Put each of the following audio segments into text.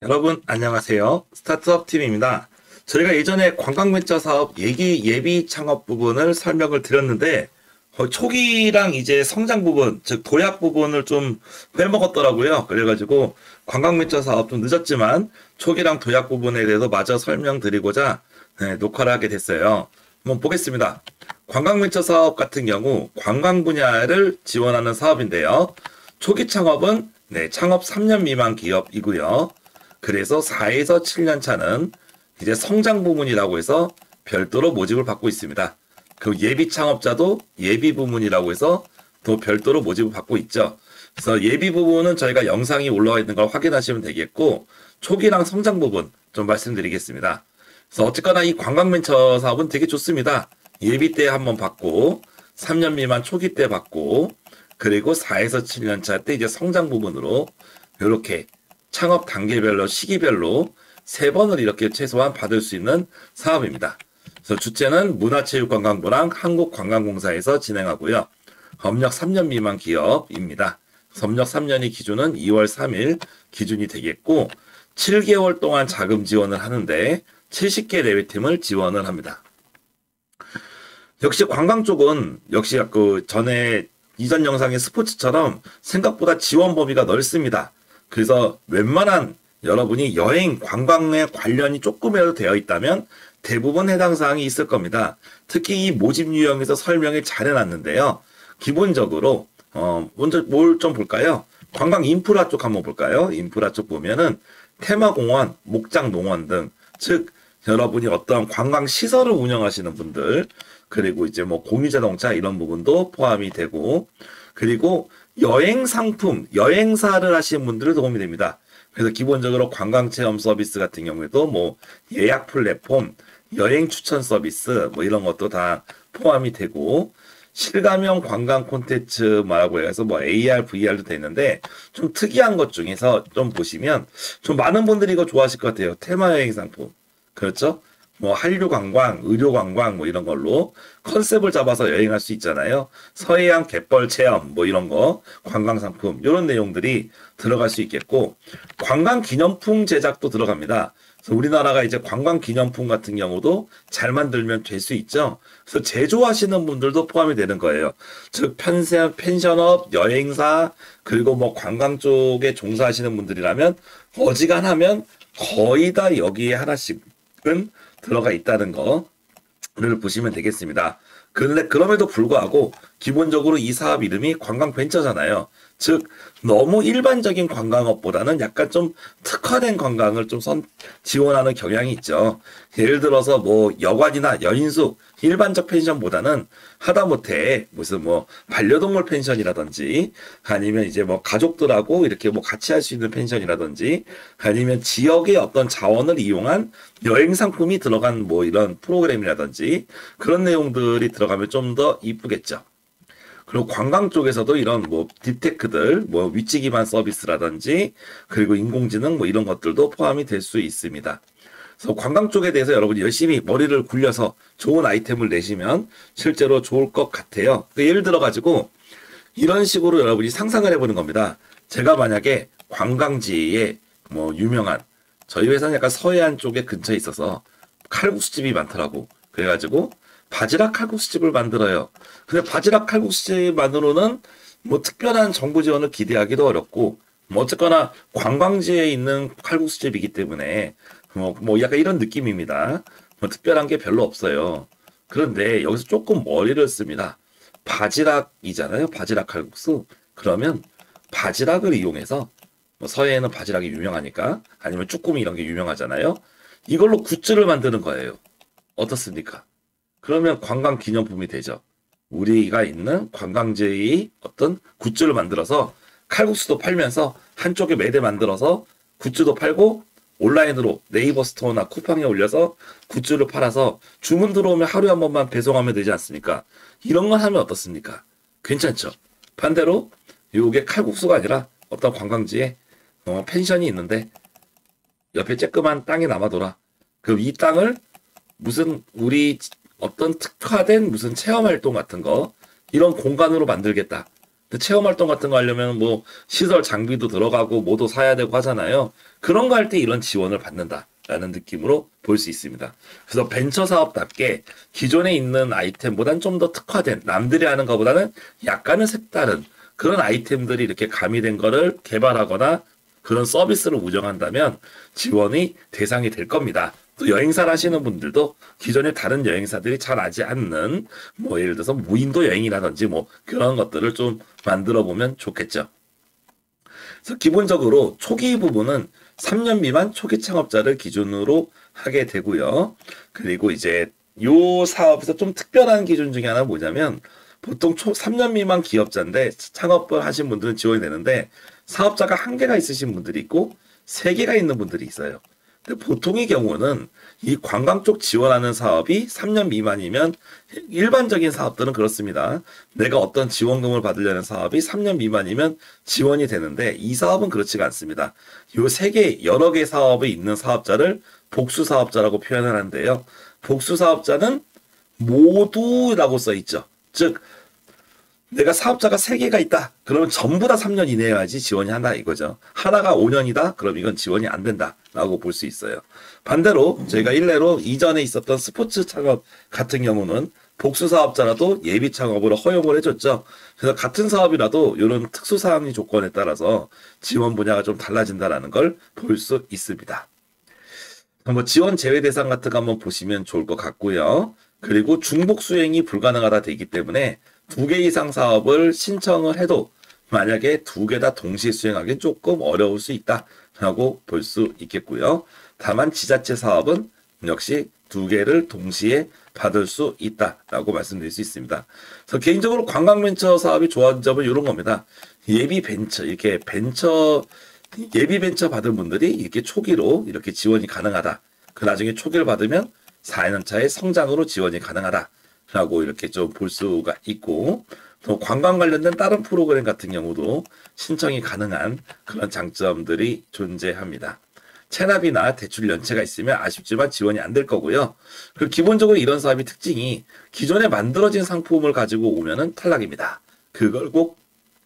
여러분 안녕하세요. 스타트업 팀입니다. 저희가 예전에 관광벤처 사업 예비 창업 부분을 설명을 드렸는데 초기랑 이제 성장 부분, 즉 도약 부분을 좀 빼먹었더라고요. 그래가지고 관광벤처 사업 좀 늦었지만 초기랑 도약 부분에 대해서 마저 설명드리고자 녹화를 하게 됐어요. 한번 보겠습니다. 관광벤처 사업 같은 경우 관광 분야를 지원하는 사업인데요. 초기 창업은 창업 3년 미만 기업이고요. 그래서 4에서 7년 차는 이제 성장 부문이라고 해서 별도로 모집을 받고 있습니다. 그 예비 창업자도 예비 부문이라고 해서 또 별도로 모집을 받고 있죠. 그래서 예비 부분은 저희가 영상이 올라와 있는 걸 확인하시면 되겠고, 초기랑 성장 부분 좀 말씀드리겠습니다. 그래서 어쨌거나 이 관광벤처 사업은 되게 좋습니다. 예비 때 한번 받고, 3년 미만 초기 때 받고, 그리고 4에서 7년 차 때 이제 성장 부분으로 이렇게 창업 단계별로 시기별로 3번을 이렇게 최소한 받을 수 있는 사업입니다. 그래서 주체는 문화체육관광부랑 한국관광공사에서 진행하고요. 업력 3년 미만 기업입니다. 업력 3년이 기준은 2월 3일 기준이 되겠고 7개월 동안 자금 지원을 하는데 70개 대회팀을 지원을 합니다. 역시 관광 쪽은 역시 그 전에 이전 영상의 스포츠처럼 생각보다 지원 범위가 넓습니다. 그래서 웬만한 여러분이 여행, 관광에 관련이 조금이라도 되어 있다면 대부분 해당 사항이 있을 겁니다. 특히 이 모집 유형에서 설명을 잘 해놨는데요. 기본적으로 먼저 뭘 좀 볼까요? 관광 인프라 쪽 한번 볼까요? 인프라 쪽 보면은 테마공원, 목장농원 등, 즉 여러분이 어떤 관광 시설을 운영하시는 분들, 그리고 이제 뭐 공유자동차 이런 부분도 포함이 되고, 그리고 여행 상품, 여행사를 하시는 분들은 도움이 됩니다. 그래서 기본적으로 관광 체험 서비스 같은 경우에도 뭐 예약 플랫폼, 여행 추천 서비스 뭐 이런 것도 다 포함이 되고, 실감형 관광 콘텐츠 뭐라고 해서 뭐 AR, VR도 되는데 좀 특이한 것 중에서 좀 보시면 좀 많은 분들이 이거 좋아하실 것 같아요. 테마 여행 상품. 그렇죠? 뭐 한류 관광, 의료 관광 뭐 이런 걸로 컨셉을 잡아서 여행할 수 있잖아요. 서해안 갯벌 체험 뭐 이런 거, 관광 상품 이런 내용들이 들어갈 수 있겠고 관광 기념품 제작도 들어갑니다. 그래서 우리나라가 이제 관광 기념품 같은 경우도 잘 만들면 될 수 있죠. 그래서 제조하시는 분들도 포함이 되는 거예요. 즉 펜션업, 여행사 그리고 뭐 관광 쪽에 종사하시는 분들이라면 어지간하면 거의 다 여기에 하나씩은 들어가 있다는 거를 보시면 되겠습니다. 그럼에도 불구하고 기본적으로 이 사업 이름이 관광벤처잖아요. 즉 너무 일반적인 관광업보다는 약간 좀 특화된 관광을 좀 지원하는 경향이 있죠. 예를 들어서 뭐 여관이나 여인숙 일반적 펜션보다는 하다못해 무슨 뭐 반려동물 펜션이라든지 아니면 이제 뭐 가족들하고 이렇게 뭐 같이 할 수 있는 펜션이라든지 아니면 지역의 어떤 자원을 이용한 여행 상품이 들어간 뭐 이런 프로그램이라든지 그런 내용들이 들어가면 좀 더 이쁘겠죠. 그리고 관광 쪽에서도 이런 뭐 딥테크들, 뭐 위치 기반 서비스라든지 그리고 인공지능 뭐 이런 것들도 포함이 될 수 있습니다. 그래서 관광 쪽에 대해서 여러분이 열심히 머리를 굴려서 좋은 아이템을 내시면 실제로 좋을 것 같아요. 예를 들어 가지고 이런 식으로 여러분이 상상을 해보는 겁니다. 제가 만약에 관광지에 뭐 유명한 저희 회사는 약간 서해안 쪽에 근처에 있어서 칼국수집이 많더라고. 그래가지고 바지락 칼국수집을 만들어요. 근데 바지락 칼국수집만으로는 뭐 특별한 정부 지원을 기대하기도 어렵고 뭐 어쨌거나 관광지에 있는 칼국수집이기 때문에 뭐 약간 이런 느낌입니다. 뭐 특별한 게 별로 없어요. 그런데 여기서 조금 머리를 씁니다. 바지락이잖아요. 바지락 칼국수. 그러면 바지락을 이용해서 뭐 서해에는 바지락이 유명하니까 아니면 쭈꾸미 이런 게 유명하잖아요. 이걸로 굿즈를 만드는 거예요. 어떻습니까? 그러면 관광 기념품이 되죠. 우리가 있는 관광지의 어떤 굿즈를 만들어서 칼국수도 팔면서 한쪽에 매대 만들어서 굿즈도 팔고 온라인으로 네이버 스토어나 쿠팡에 올려서 굿즈를 팔아서 주문 들어오면 하루에 한 번만 배송하면 되지 않습니까? 이런 걸 하면 어떻습니까? 괜찮죠? 반대로 이게 칼국수가 아니라 어떤 관광지에 펜션이 있는데 옆에 쬐끄만 땅이 남아돌아. 그럼 이 땅을 무슨 우리 어떤 특화된 무슨 체험 활동 같은 거 이런 공간으로 만들겠다. 근데 체험활동 같은 거 하려면 뭐 시설 장비도 들어가고 뭐도 사야 되고 하잖아요. 그런 거 할 때 이런 지원을 받는다라는 느낌으로 볼 수 있습니다. 그래서 벤처 사업답게 기존에 있는 아이템보다는 좀 더 특화된, 남들이 하는 것보다는 약간은 색다른 그런 아이템들이 이렇게 가미된 거를 개발하거나 그런 서비스를 운영한다면 지원이 대상이 될 겁니다. 또 여행사를 하시는 분들도 기존에 다른 여행사들이 잘 하지 않는 뭐 예를 들어서 무인도 여행이라든지 뭐 그런 것들을 좀 만들어 보면 좋겠죠. 그래서 기본적으로 초기 부분은 3년 미만 초기 창업자를 기준으로 하게 되고요. 그리고 이제 요 사업에서 좀 특별한 기준 중에 하나 뭐냐면 보통 3년 미만 기업자인데 창업을 하신 분들은 지원이 되는데 사업자가 1개가 있으신 분들이 있고 3개가 있는 분들이 있어요. 근데 보통의 경우는 이 관광 쪽 지원하는 사업이 3년 미만이면 일반적인 사업들은 그렇습니다. 내가 어떤 지원금을 받으려는 사업이 3년 미만이면 지원이 되는데 이 사업은 그렇지가 않습니다. 요 3개, 여러 개 사업이 있는 사업자를 복수사업자라고 표현을 하는데요. 복수사업자는 모두라고 써 있죠. 즉, 내가 사업자가 3개가 있다. 그러면 전부 다 3년 이내여야지 지원이 한다 이거죠. 하나가 5년이다. 그럼 이건 지원이 안 된다라고 볼 수 있어요. 반대로 저희가 일례로 이전에 있었던 스포츠 창업 같은 경우는 복수 사업자라도 예비 창업으로 허용을 해줬죠. 그래서 같은 사업이라도 이런 특수사항의 조건에 따라서 지원 분야가 좀 달라진다라는 걸 볼 수 있습니다. 뭐 지원 제외 대상 같은 거 한번 보시면 좋을 것 같고요. 그리고 중복 수행이 불가능하다 되기 때문에 2개 이상 사업을 신청을 해도 만약에 2개 다 동시에 수행하기 조금 어려울 수 있다라고 볼 수 있겠고요. 다만 지자체 사업은 역시 2개를 동시에 받을 수 있다라고 말씀드릴 수 있습니다. 그래서 개인적으로 관광벤처 사업이 좋아하는 점은 이런 겁니다. 예비 벤처, 이렇게 예비 벤처 받은 분들이 이렇게 초기로 이렇게 지원이 가능하다. 그 나중에 초기를 받으면 4년 차에 성장으로 지원이 가능하다라고 이렇게 좀 볼 수가 있고, 또 관광 관련된 다른 프로그램 같은 경우도 신청이 가능한 그런 장점들이 존재합니다. 체납이나 대출 연체가 있으면 아쉽지만 지원이 안 될 거고요. 그리고 기본적으로 이런 사업의 특징이 기존에 만들어진 상품을 가지고 오면은 탈락입니다. 그걸 꼭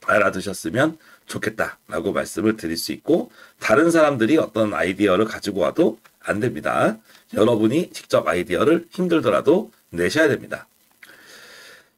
알아두셨으면 좋겠다라고 말씀을 드릴 수 있고, 다른 사람들이 어떤 아이디어를 가지고 와도 안 됩니다. 여러분이 직접 아이디어를 힘들더라도 내셔야 됩니다.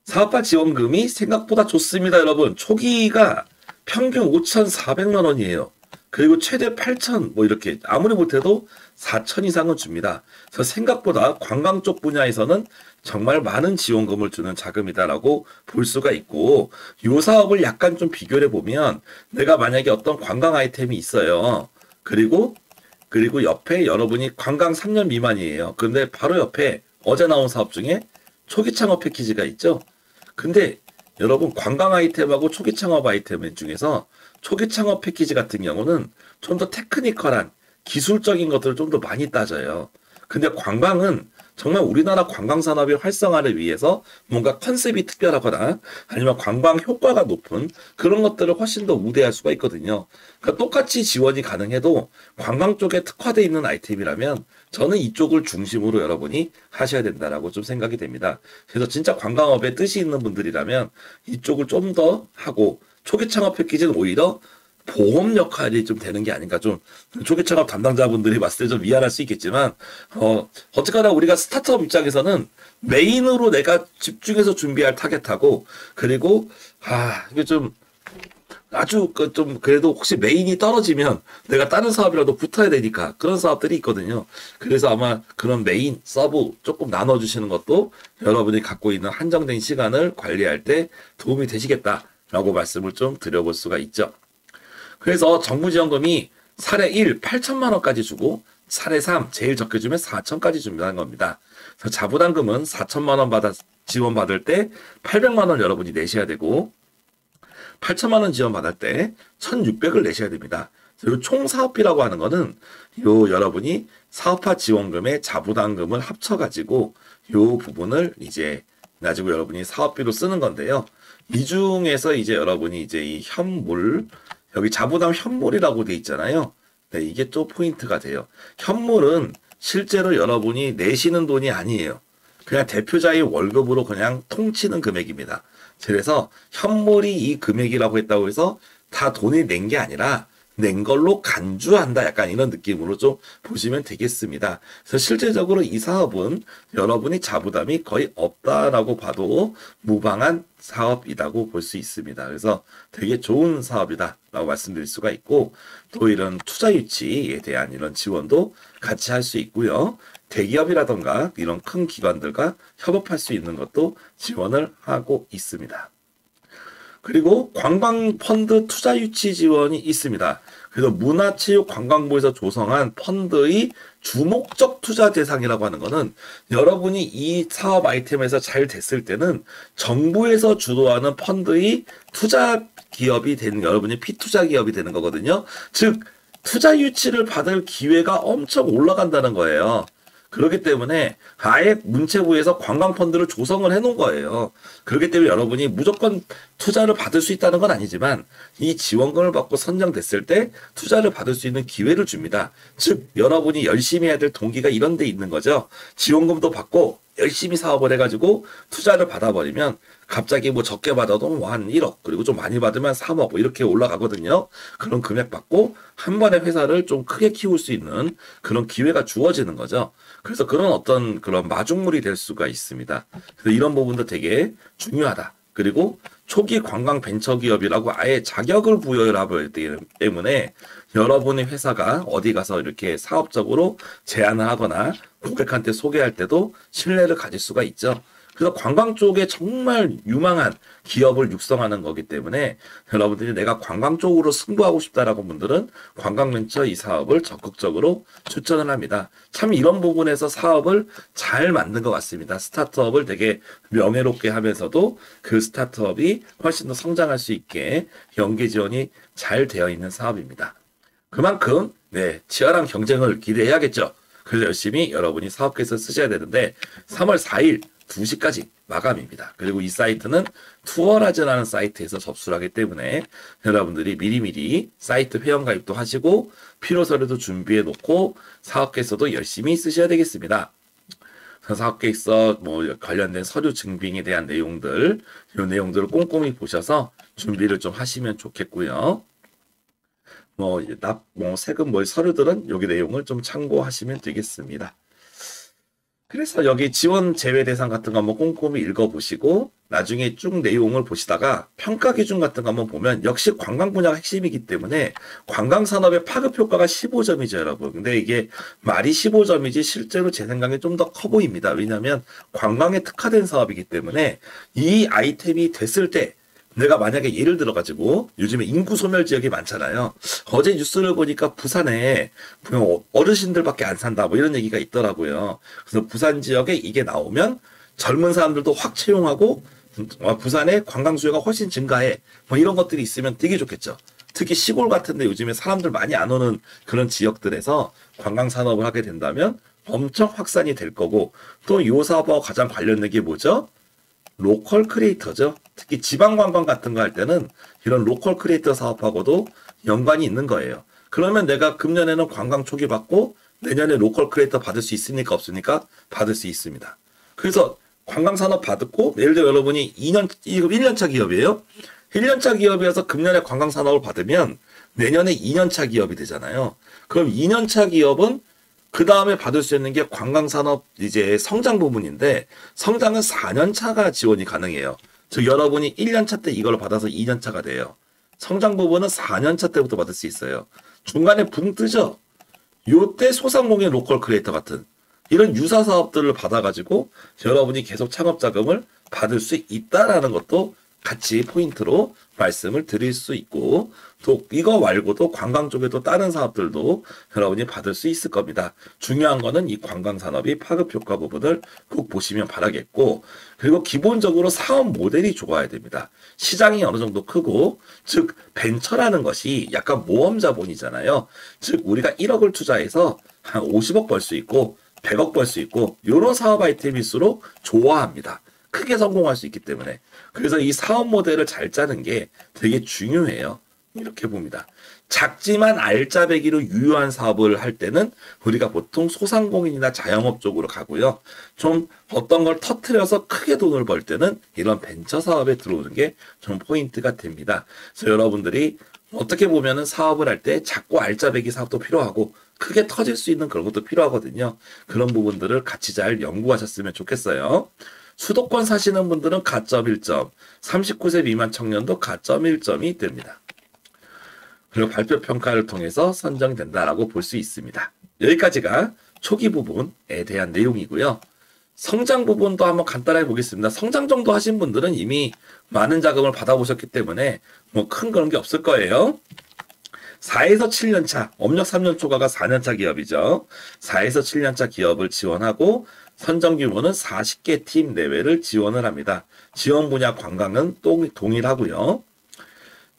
사업화 지원금이 생각보다 좋습니다, 여러분. 초기가 평균 5,400만 원이에요. 그리고 최대 8,000, 뭐 이렇게 아무리 못해도 4,000 이상은 줍니다. 그래서 생각보다 관광 쪽 분야에서는 정말 많은 지원금을 주는 자금이다라고 볼 수가 있고, 이 사업을 약간 좀 비교를 해보면 내가 만약에 어떤 관광 아이템이 있어요. 그리고 옆에 여러분이 관광 3년 미만이에요. 근데 바로 옆에 어제 나온 사업 중에 초기 창업 패키지가 있죠. 근데 여러분 관광 아이템하고 초기 창업 아이템 중에서 초기 창업 패키지 같은 경우는 좀 더 테크니컬한 기술적인 것들을 좀 더 많이 따져요. 근데 관광은 정말 우리나라 관광 산업의 활성화를 위해서 뭔가 컨셉이 특별하거나 아니면 관광 효과가 높은 그런 것들을 훨씬 더 우대할 수가 있거든요. 그러니까 똑같이 지원이 가능해도 관광 쪽에 특화되어 있는 아이템이라면 저는 이쪽을 중심으로 여러분이 하셔야 된다라고 좀 생각이 됩니다. 그래서 진짜 관광업에 뜻이 있는 분들이라면 이쪽을 좀 더 하고, 초기 창업 패키지는 오히려 보험 역할이 좀 되는 게 아닌가. 좀 초기 창업 담당자분들이 봤을 때 좀 미안할 수 있겠지만 어쨌거나 우리가 스타트업 입장에서는 메인으로 내가 집중해서 준비할 타겟하고, 그리고 이게 좀 아주 좀 그래도 혹시 메인이 떨어지면 내가 다른 사업이라도 붙어야 되니까 그런 사업들이 있거든요. 그래서 아마 그런 메인 서브 조금 나눠주시는 것도 여러분이 갖고 있는 한정된 시간을 관리할 때 도움이 되시겠다라고 말씀을 좀 드려볼 수가 있죠. 그래서 정부지원금이 사례 1, 8천만 원까지 주고 사례 3, 제일 적게 주면 4천까지 준비하는 겁니다. 그래서 자부담금은 4천만 원 지원받을 때 800만 원 여러분이 내셔야 되고, 8천만 원 지원받을 때 1,600을 내셔야 됩니다. 그리고 총 사업비라고 하는 거는 여러분이 사업화 지원금에 자부담금을 합쳐가지고 요 부분을 이제 가지고 여러분이 사업비로 쓰는 건데요. 이 중에서 이제 여러분이 이제 이 현물, 여기 자부담 현물이라고 돼 있잖아요. 네, 이게 또 포인트가 돼요. 현물은 실제로 여러분이 내시는 돈이 아니에요. 그냥 대표자의 월급으로 그냥 통치는 금액입니다. 그래서 현물이 이 금액이라고 했다고 해서 다 돈이 낸 게 아니라 낸 걸로 간주한다. 약간 이런 느낌으로 좀 보시면 되겠습니다. 그래서 실제적으로 이 사업은 여러분이 자부담이 거의 없다라고 봐도 무방한 사업이라고 볼 수 있습니다. 그래서 되게 좋은 사업이다라고 말씀드릴 수가 있고, 또 이런 투자 유치에 대한 이런 지원도 같이 할 수 있고요. 대기업이라던가 이런 큰 기관들과 협업할 수 있는 것도 지원을 하고 있습니다. 그리고 관광펀드 투자 유치 지원이 있습니다. 그래서 문화체육관광부에서 조성한 펀드의 주목적 투자 대상이라고 하는 것은 여러분이 이 사업 아이템에서 잘 됐을 때는 정부에서 주도하는 펀드의 투자 기업이 되는, 여러분이 피투자 기업이 되는 거거든요. 즉 투자 유치를 받을 기회가 엄청 올라간다는 거예요. 그렇기 때문에 아예 문체부에서 관광펀드를 조성을 해놓은 거예요. 그렇기 때문에 여러분이 무조건 투자를 받을 수 있다는 건 아니지만 이 지원금을 받고 선정됐을 때 투자를 받을 수 있는 기회를 줍니다. 즉 여러분이 열심히 해야 될 동기가 이런 데 있는 거죠. 지원금도 받고 열심히 사업을 해가지고 투자를 받아버리면 갑자기 뭐 적게 받아도 뭐 한 1억, 그리고 좀 많이 받으면 3억 뭐 이렇게 올라가거든요. 그런 금액 받고 한 번에 회사를 좀 크게 키울 수 있는 그런 기회가 주어지는 거죠. 그래서 그런 어떤 그런 마중물이 될 수가 있습니다. 그래서 이런 부분도 되게 중요하다. 그리고 초기 관광 벤처기업이라고 아예 자격을 부여를 하기 때문에 여러분의 회사가 어디 가서 이렇게 사업적으로 제안을 하거나 고객한테 소개할 때도 신뢰를 가질 수가 있죠. 그래서 관광 쪽에 정말 유망한 기업을 육성하는 거기 때문에 여러분들이 내가 관광 쪽으로 승부하고 싶다라고 분들은 관광벤처 이 사업을 적극적으로 추천을 합니다. 참 이런 부분에서 사업을 잘 만든 것 같습니다. 스타트업을 되게 명예롭게 하면서도 그 스타트업이 훨씬 더 성장할 수 있게 연계 지원이 잘 되어 있는 사업입니다. 그만큼 치열한 경쟁을 기대해야겠죠. 그래서 열심히 여러분이 사업계획서 쓰셔야 되는데 3월 4일 2시까지 마감입니다. 그리고 이 사이트는 투어라즈라는 사이트에서 접수를 하기 때문에 여러분들이 미리미리 사이트 회원가입도 하시고 필요서류도 준비해 놓고 사업계획서도 열심히 쓰셔야 되겠습니다. 사업계획서 뭐 관련된 서류 증빙에 대한 내용들, 이 내용들을 꼼꼼히 보셔서 준비를 좀 하시면 좋겠고요. 세금 서류들은 여기 내용을 좀 참고하시면 되겠습니다. 그래서 여기 지원 제외 대상 같은 거 한번 꼼꼼히 읽어보시고 나중에 쭉 내용을 보시다가 평가 기준 같은 거 한번 보면 역시 관광 분야가 핵심이기 때문에 관광산업의 파급 효과가 15점이죠, 여러분. 근데 이게 말이 15점이지 실제로 제 생각에 좀 더 커 보입니다. 왜냐하면 관광에 특화된 사업이기 때문에 이 아이템이 됐을 때 내가 만약에 예를 들어가지고 요즘에 인구 소멸 지역이 많잖아요. 어제 뉴스를 보니까 부산에 어르신들밖에 안 산다 뭐 이런 얘기가 있더라고요. 그래서 부산 지역에 이게 나오면 젊은 사람들도 확 채용하고 부산의 관광 수요가 훨씬 증가해 뭐 이런 것들이 있으면 되게 좋겠죠. 특히 시골 같은데 요즘에 사람들 많이 안 오는 그런 지역들에서 관광 산업을 하게 된다면 엄청 확산이 될 거고, 또 이 사업하고 가장 관련된 게 뭐죠? 로컬 크리에이터죠. 특히 지방 관광 같은 거 할 때는 이런 로컬 크리에이터 사업하고도 연관이 있는 거예요. 그러면 내가 금년에는 관광 초기 받고 내년에 로컬 크리에이터 받을 수 있습니까? 없습니까? 받을 수 있습니다. 그래서 관광 산업 받고, 예를 들어 여러분이 1년차 기업이에요. 1년차 기업이어서 금년에 관광 산업을 받으면 내년에 2년차 기업이 되잖아요. 그럼 2년차 기업은 그 다음에 받을 수 있는 게 관광산업 이제 성장 부분인데, 성장은 4년차가 지원이 가능해요. 즉 여러분이 1년차 때 이걸 받아서 2년차가 돼요. 성장 부분은 4년차 때부터 받을 수 있어요. 중간에 붕 뜨죠. 요때 소상공인 로컬 크리에이터 같은 이런 유사 사업들을 받아가지고 여러분이 계속 창업 자금을 받을 수 있다라는 것도 같이 포인트로 말씀을 드릴 수 있고, 또 이거 말고도 관광 쪽에도 다른 사업들도 여러분이 받을 수 있을 겁니다. 중요한 거는 이 관광 산업이 파급 효과 부분을 꼭 보시면 바라겠고, 그리고 기본적으로 사업 모델이 좋아야 됩니다. 시장이 어느 정도 크고, 즉 벤처라는 것이 약간 모험 자본이잖아요. 즉 우리가 1억을 투자해서 한 50억 벌 수 있고 100억 벌 수 있고 이런 사업 아이템일수록 좋아합니다. 크게 성공할 수 있기 때문에. 그래서 이 사업 모델을 잘 짜는 게 되게 중요해요. 이렇게 봅니다. 작지만 알짜배기로 유효한 사업을 할 때는 우리가 보통 소상공인이나 자영업 쪽으로 가고요. 좀 어떤 걸 터트려서 크게 돈을 벌 때는 이런 벤처 사업에 들어오는 게 좀 포인트가 됩니다. 그래서 여러분들이 어떻게 보면은 사업을 할 때 작고 알짜배기 사업도 필요하고 크게 터질 수 있는 그런 것도 필요하거든요. 그런 부분들을 같이 잘 연구하셨으면 좋겠어요. 수도권 사시는 분들은 가점 1점, 39세 미만 청년도 가점 1점이 됩니다. 그리고 발표 평가를 통해서 선정된다라고 볼 수 있습니다. 여기까지가 초기 부분에 대한 내용이고요. 성장 부분도 한번 간단하게 보겠습니다. 성장 정도 하신 분들은 이미 많은 자금을 받아보셨기 때문에 뭐 큰 그런 게 없을 거예요. 4에서 7년 차, 업력 3년 초과가 4년 차 기업이죠. 4에서 7년 차 기업을 지원하고 선정 규모는 40개 팀 내외를 지원을 합니다. 지원 분야 관광은 동일하고요.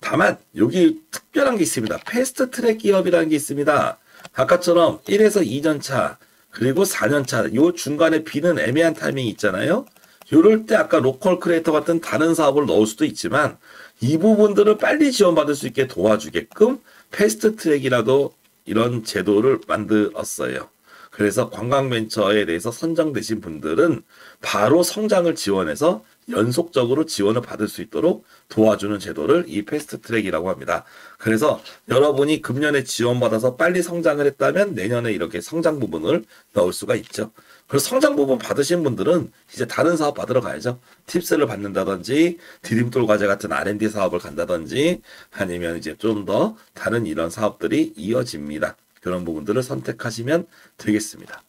다만 여기 특별한 게 있습니다. 패스트 트랙 기업이라는 게 있습니다. 아까처럼 1에서 2년 차 그리고 4년 차 요 중간에 비는 애매한 타이밍이 있잖아요. 요럴 때 아까 로컬 크리에이터 같은 다른 사업을 넣을 수도 있지만 이 부분들을 빨리 지원받을 수 있게 도와주게끔 패스트 트랙이라도 이런 제도를 만들었어요. 그래서 관광벤처에 대해서 선정되신 분들은 바로 성장을 지원해서 연속적으로 지원을 받을 수 있도록 도와주는 제도를 이 패스트 트랙이라고 합니다. 그래서 여러분이 금년에 지원받아서 빨리 성장을 했다면 내년에 이렇게 성장 부분을 넣을 수가 있죠. 그래서 성장 부분 받으신 분들은 이제 다른 사업 받으러 가야죠. 팁스를 받는다든지 디딤돌 과제 같은 R&D 사업을 간다든지 아니면 이제 좀 더 다른 이런 사업들이 이어집니다. 그런 부분들을 선택하시면 되겠습니다.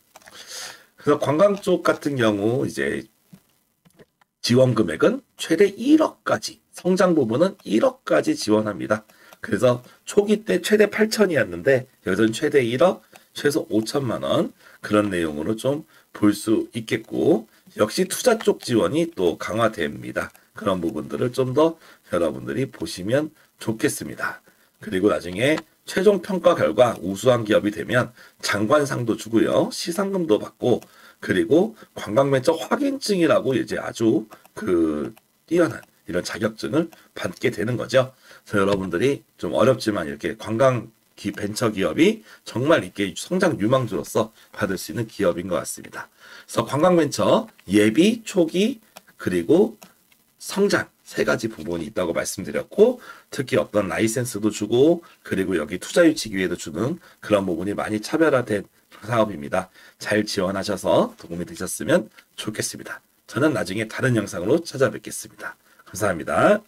그래서 관광 쪽 같은 경우 이제 지원 금액은 최대 1억까지, 성장 부분은 1억까지 지원합니다. 그래서 초기 때 최대 8천이었는데 여기서는 최대 1억, 최소 5천만 원 그런 내용으로 좀 볼 수 있겠고 역시 투자 쪽 지원이 또 강화됩니다. 그런 부분들을 좀 더 여러분들이 보시면 좋겠습니다. 그리고 나중에 최종 평가 결과 우수한 기업이 되면 장관상도 주고요. 시상금도 받고 그리고 관광벤처 확인증이라고 이제 아주 뛰어난 이런 자격증을 받게 되는 거죠. 그래서 여러분들이 좀 어렵지만 이렇게 벤처 기업이 정말 이렇게 성장 유망주로서 받을 수 있는 기업인 것 같습니다. 그래서 관광벤처 예비, 초기, 그리고 성장 세 가지 부분이 있다고 말씀드렸고 특히 어떤 라이센스도 주고 그리고 여기 투자 유치 기회도 주는 그런 부분이 많이 차별화된 사업입니다. 잘 지원하셔서 도움이 되셨으면 좋겠습니다. 저는 나중에 다른 영상으로 찾아뵙겠습니다. 감사합니다.